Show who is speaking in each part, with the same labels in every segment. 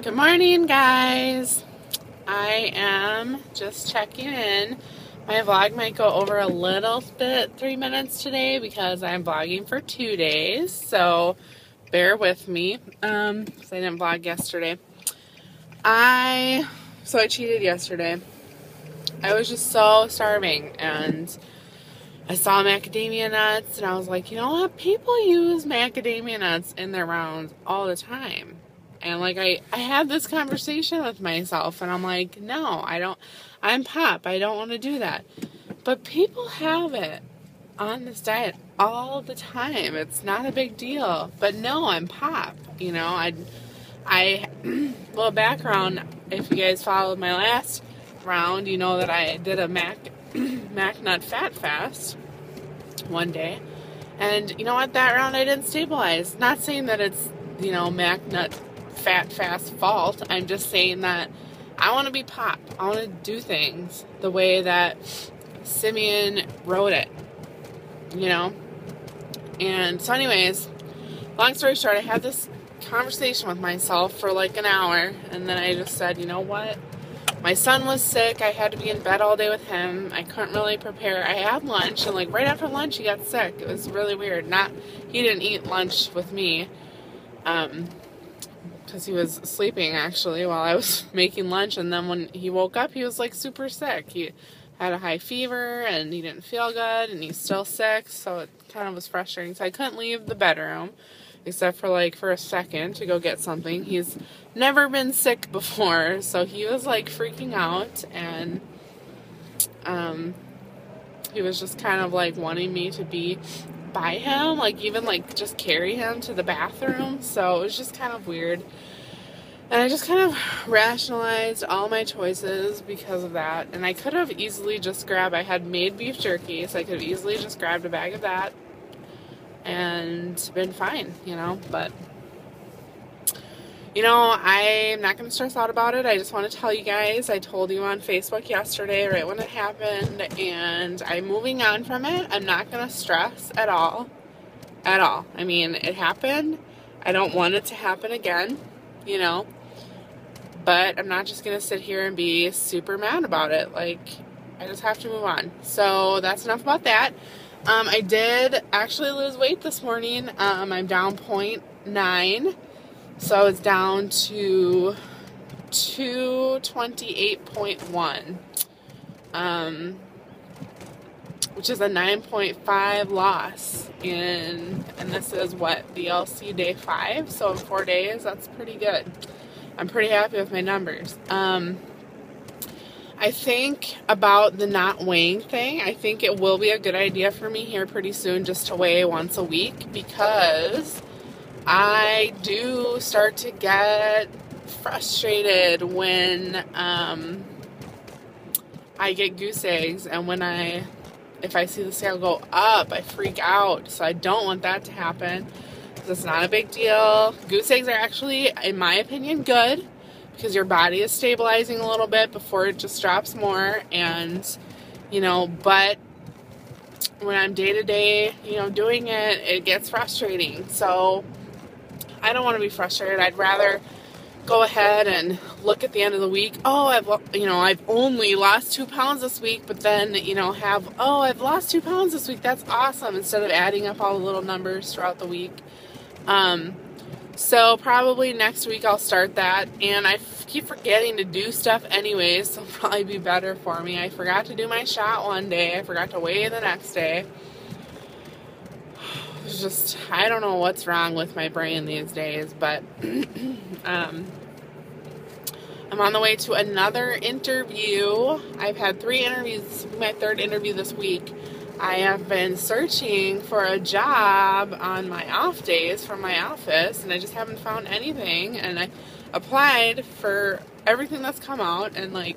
Speaker 1: Good morning, guys. I am just checking in. My vlog might go over a little bit, 3 minutes today, because I'm vlogging for 2 days, so bear with me, because I didn't vlog yesterday. I cheated yesterday. I was just so starving, and I saw macadamia nuts, and I was like, you know what? People use macadamia nuts in their rounds all the time. And like I had this conversation with myself, and I'm like, no, I don't. I'm Pop. I don't want to do that. But people have it on this diet all the time. It's not a big deal. But no, I'm Pop. You know, I little background. If you guys followed my last round, you know that I did a mac nut fat fast one day, and you know what? That round I didn't stabilize. Not saying that it's mac nut fat fast fault. I'm just saying that I want to be Pop. I want to do things the way that Simeon wrote it, and so anyways, long story short, I had this conversation with myself for like an hour, and then I just said, you know what, my son was sick. I had to be in bed all day with him. I couldn't really prepare. I had lunch, and like right after lunch he got sick. It was really weird. He didn't eat lunch with me, because he was sleeping actually while I was making lunch, and then when he woke up he was like super sick. He had a high fever and he didn't feel good, and he's still sick, so it kind of was frustrating. So I couldn't leave the bedroom except for a second to go get something. He's never been sick before, so he was like freaking out, and he was just kind of like wanting me to be by him, like even like just carry him to the bathroom. So it was just kind of weird, and I just kind of rationalized all my choices because of that. And I could have easily just I had made beef jerky, so I could have easily just grabbed a bag of that and been fine, but I'm not going to stress out about it. I just want to tell you guys, I told you on Facebook yesterday, right when it happened, and I'm moving on from it. I'm not going to stress at all. I mean, it happened. I don't want it to happen again, but I'm not just going to sit here and be super mad about it. Like, I just have to move on. So that's enough about that. I did actually lose weight this morning. I'm down 0.9. So it's down to 228.1, which is a 9.5 loss and this is what, VLC day 5, so in 4 days. That's pretty good. I'm pretty happy with my numbers. I think about the not weighing thing, I think it will be a good idea for me here pretty soon just to weigh once a week, because I do start to get frustrated when I get goose eggs, and if I see the scale go up, I freak out. So I don't want that to happen, because it's not a big deal. Goose eggs are actually, in my opinion, good, because your body is stabilizing a little bit before it just drops more. And but when I'm day to day doing it, it gets frustrating. So I don't want to be frustrated. I'd rather go ahead and look at the end of the week. Oh, I've only lost 2 pounds this week, but then I've lost 2 pounds this week. That's awesome, instead of adding up all the little numbers throughout the week. So probably next week I'll start that, and I keep forgetting to do stuff anyways, so it'll probably be better for me. I forgot to do my shot one day. I forgot to weigh the next day. It's just, I don't know what's wrong with my brain these days, but I'm on the way to another interview. I've had 3 interviews. This will be my 3rd interview this week. I have been searching for a job on my off days from my office, and I just haven't found anything. And I applied for everything that's come out, and like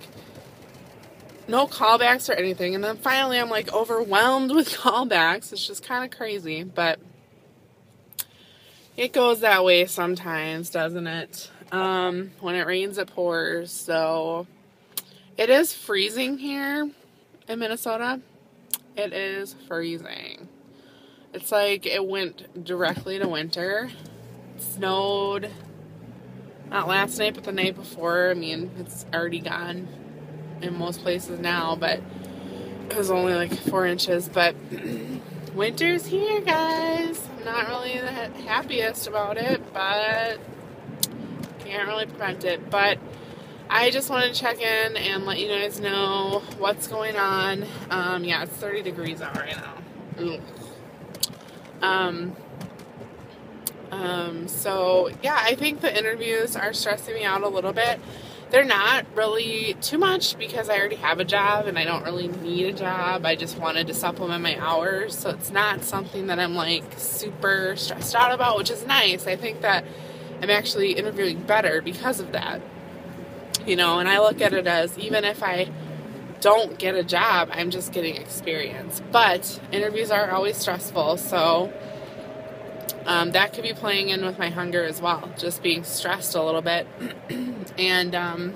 Speaker 1: no callbacks or anything. And then finally I'm like overwhelmed with callbacks. It's just kind of crazy, but it goes that way sometimes, doesn't it? When it rains, it pours. So it is freezing here in Minnesota. It is freezing. It's like it went directly to winter. It snowed not last night, but the night before. I mean, it's already gone in most places now, but it was only like 4 inches. But winter's here, guys. I'm not really the happiest about it, but can't really prevent it. But I just wanted to check in and let you guys know what's going on. Yeah, it's 30 degrees out right now. So yeah, I think the interviews are stressing me out a little bit. They're not really too much because I already have a job and I don't really need a job. I just wanted to supplement my hours, so it's not something that I'm like super stressed out about, which is nice. I think that I'm actually interviewing better because of that. You know, and I look at it as, even if I don't get a job, I'm just getting experience. But interviews are always stressful, so that could be playing in with my hunger as well, just being stressed a little bit. And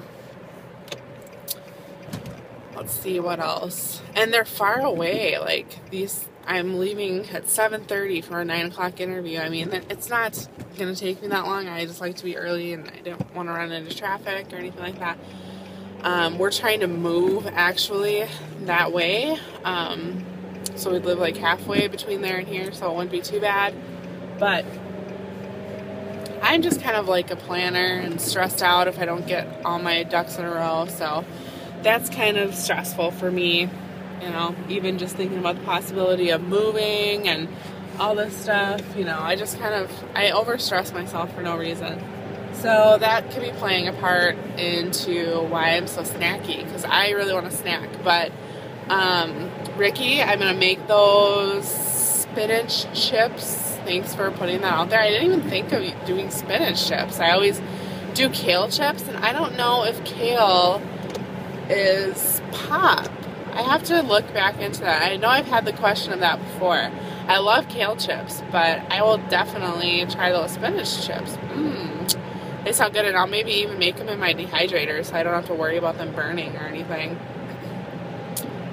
Speaker 1: let's see what else. And they're far away. Like these, I'm leaving at 7:30 for a 9 o'clock interview. I mean, it's not going to take me that long. I just like to be early, and I don't want to run into traffic or anything like that. We're trying to move actually that way. So we'd live like halfway between there and here, so it wouldn't be too bad. But I'm just kind of like a planner and stressed out if I don't get all my ducks in a row. So that's kind of stressful for me, you know, even just thinking about the possibility of moving and all this stuff. You know, I overstress myself for no reason. So that could be playing a part into why I'm so snacky, because I really want to snack. But Ricky, I'm going to make those spinach chips. Thanks for putting that out there. I didn't even think of doing spinach chips. I always do kale chips, and I don't know if kale is pop. I have to look back into that. I know I've had the question of that before. I love kale chips, but I will definitely try those spinach chips. They sound good, and I'll maybe even make them in my dehydrator so I don't have to worry about them burning or anything.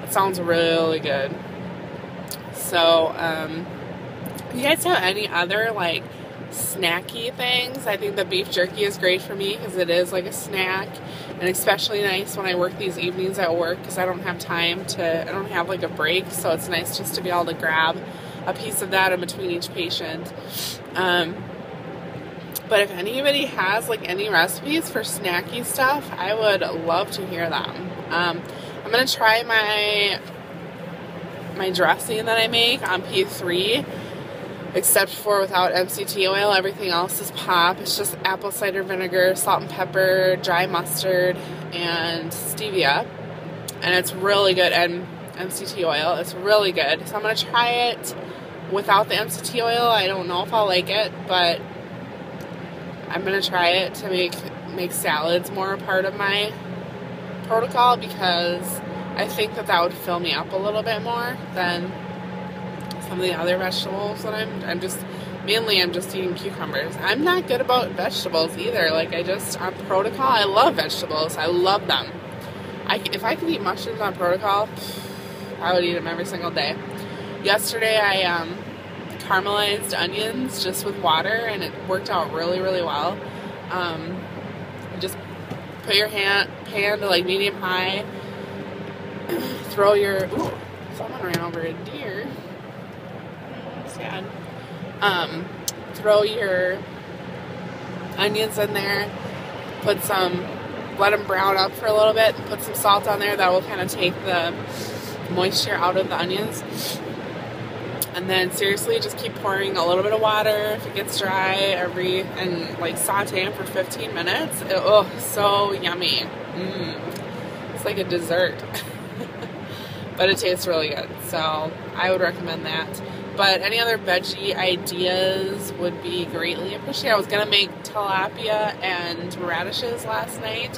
Speaker 1: It sounds really good. So, you guys have any other like snacky things? I think the beef jerky is great for me because it is like a snack, and especially nice when I work these evenings at work because I don't have like a break, so it's nice just to be able to grab a piece of that in between each patient. But if anybody has like any recipes for snacky stuff, I would love to hear them. I'm gonna try my dressing that I make on P3, except for without MCT oil. Everything else is pop. It's just apple cider vinegar, salt and pepper, dry mustard, and stevia, and it's really good. And MCT oil, it's really good. So I'm gonna try it without the MCT oil. I don't know if I'll like it, but I'm gonna try it to make salads more a part of my protocol, because I think that would fill me up a little bit more than some of the other vegetables that I'm just eating cucumbers. I'm not good about vegetables either. Like on protocol, I love vegetables. I love them. If I could eat mushrooms on protocol, I would eat them every single day. Yesterday I caramelized onions just with water, and it worked out really, really well. Just put your pan to like medium high. Throw your someone ran over a deer. Sad. Throw your onions in there. Let them brown up for a little bit. Put some salt on there. That will kind of take the moisture out of the onions. And then seriously, just keep pouring a little bit of water if it gets dry and like saute them for 15 minutes. So yummy. It's like a dessert. But it tastes really good. So I would recommend that. But any other veggie ideas would be greatly appreciated. I was going to make tilapia and radishes last night.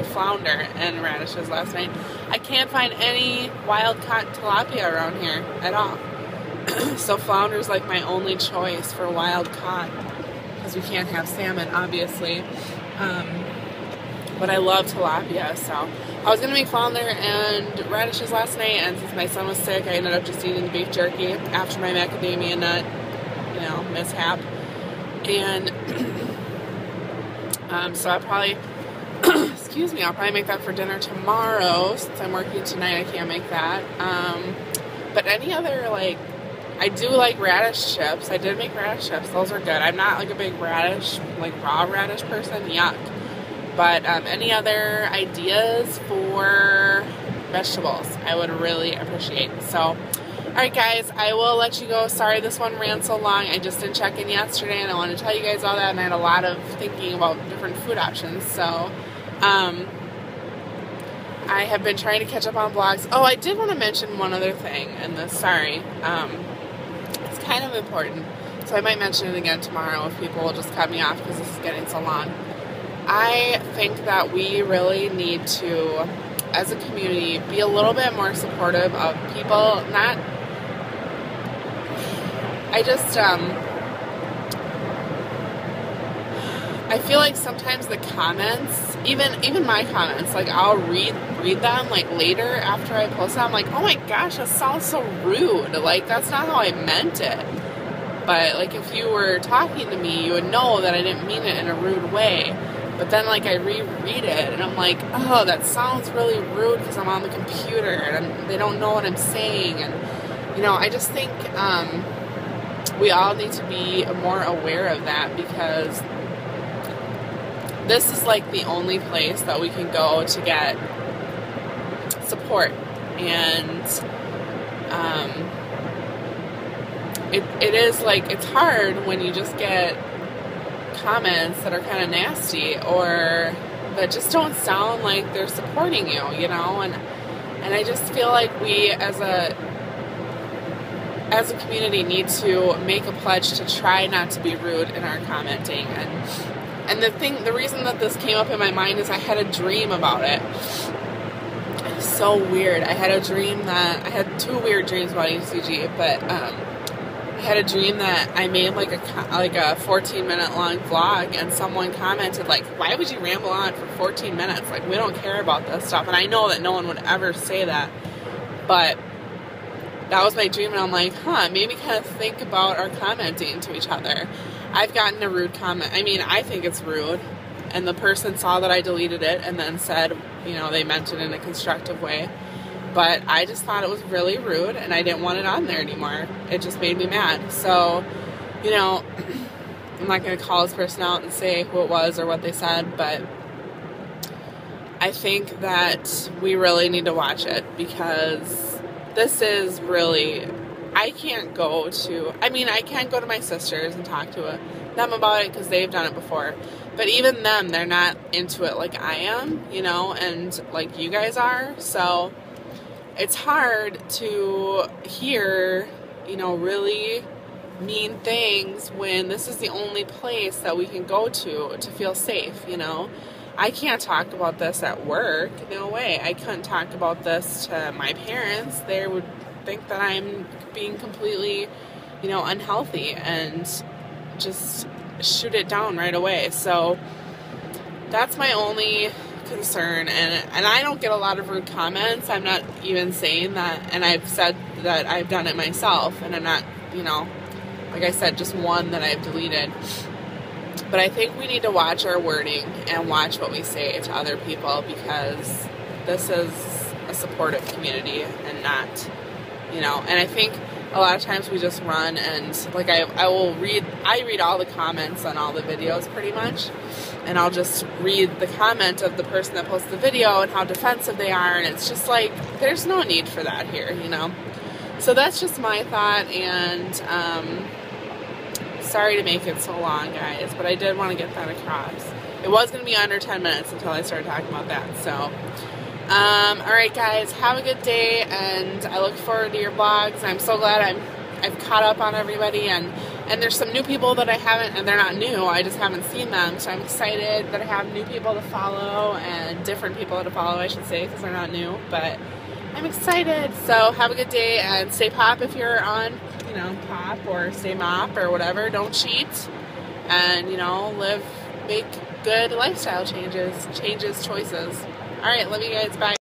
Speaker 1: Flounder and radishes last night. I can't find any wild-caught tilapia around here at all. So flounder is like my only choice for wild-caught, because we can't have salmon, obviously. But I love tilapia, so I was going to make flounder and radishes last night, and since my son was sick, I ended up just eating the beef jerky after my macadamia nut, mishap. And So I'll probably, excuse me, I'll probably make that for dinner tomorrow. Since I'm working tonight, I can't make that. But any other, like, I do like radish chips. I did make radish chips. Those are good. I'm not like a big radish, like raw radish person. Yuck. But any other ideas for vegetables, I would really appreciate. So, alright guys, I will let you go. Sorry this one ran so long. I just didn't check in yesterday and I wanted to tell you guys all that, and I had a lot of thinking about different food options. So, I have been trying to catch up on vlogs. Oh, I did want to mention one other thing in this. Sorry. It's kind of important. So I might mention it again tomorrow if people will just cut me off because this is getting so long. I think that we really need to, as a community, be a little bit more supportive of people. I feel like sometimes the comments, even my comments, like I'll read them like later after I post them. I'm like, oh my gosh, that sounds so rude. Like that's not how I meant it. But like if you were talking to me, you would know that I didn't mean it in a rude way. But then like I reread it and I'm like, oh, that sounds really rude because I'm on the computer and they don't know what I'm saying. And you know, I just think we all need to be more aware of that, because this is like the only place that we can go to get support. And it is like, it's hard when you just get comments that are kind of nasty or that just don't sound like they're supporting you, you know. And I just feel like we as a community need to make a pledge to try not to be rude in our commenting. And the reason that this came up in my mind is I had a dream about it. It's so weird. I had two weird dreams about ECG, but I had a dream that I made like a 14-minute long vlog, and someone commented like, why would you ramble on for 14 minutes? Like, we don't care about this stuff. And I know that no one would ever say that, but that was my dream, and I'm like, maybe kind of think about our commenting to each other. I've gotten a rude comment. I mean, I think it's rude, and the person saw that I deleted it and then said, you know, they meant it in a constructive way. But I just thought it was really rude, and I didn't want it on there anymore. It just made me mad. So, you know, I'm not going to call this person out and say who it was or what they said, but I think that we really need to watch it, because this is really, I can't go to my sisters and talk to them about it because they've done it before. But even them, they're not into it like I am, you know, and like you guys are. So it's hard to hear, you know, really mean things when this is the only place that we can go to feel safe, you know. I can't talk about this at work. No way. I couldn't talk about this to my parents. They would think that I'm being completely, you know, unhealthy and just shoot it down right away. So that's my only concern. And I don't get a lot of rude comments. I'm not even saying that. And I've said that I've done it myself. And I'm not, you know, like I said, just one that I've deleted. But I think we need to watch our wording and watch what we say to other people, because this is a supportive community and not, you know. And I think a lot of times we just run and like I read all the comments on all the videos pretty much, and I'll just read the comment of the person that posted the video and how defensive they are, and it's just like there's no need for that here, you know. So that's just my thought, and sorry to make it so long, guys, but I did want to get that across. It was going to be under 10 minutes until I started talking about that. So, alright guys, have a good day, and I look forward to your vlogs. I'm so glad I've caught up on everybody, and there's some new people that I haven't, and they're not new, I just haven't seen them, so I'm excited that I have new people to follow, and different people to follow, I should say, because they're not new, but I'm excited. So have a good day, and stay pop if you're on, you know, pop, or stay mop or whatever. Don't cheat, and, you know, make good lifestyle choices. All right, love you guys. Bye.